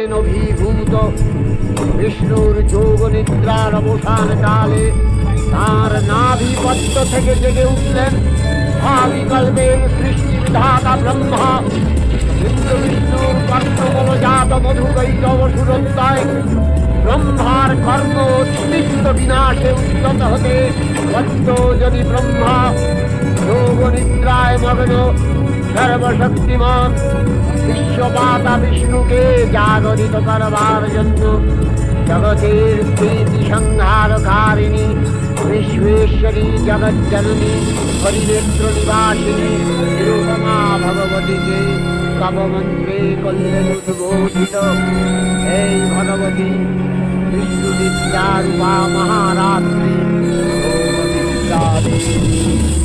জ্ঞানেন অভিভূত বিষ্ণুর যোগ নিদ্রার অবসান কালে তার নাভিপদ্ম থেকে জেগে উঠলেন ভাবিকল্পের সৃষ্টি বিধাতা ব্রহ্মা। ইন্দ্র বিষ্ণুর কর্ণবলজাত মধুকৈটব সুরত্তায় ব্রহ্মার কর্ম উচ্ছিষ্ট বিনাশে উদ্যত হতে পদ্ম যদি ব্রহ্মা যোগ নিদ্রায় মগ্ন সর্বশক্তিমান বিশ্বপাতা বিষ্ণুকে জাগরিত করবার জন্য জগতের স্থিতি সংহারকারিণী বিশ্বেশ্বরী জগজ্জননী হরিনেত্র নিবাসিনী নিরুপমা ভগবতীকে কাবমন্ত্রে করলেন উদ্বোধিত। এই ভগবতী বিষ্ণু বিদ্যা রূপা মহারাত্রি বিদ্যা দেবী।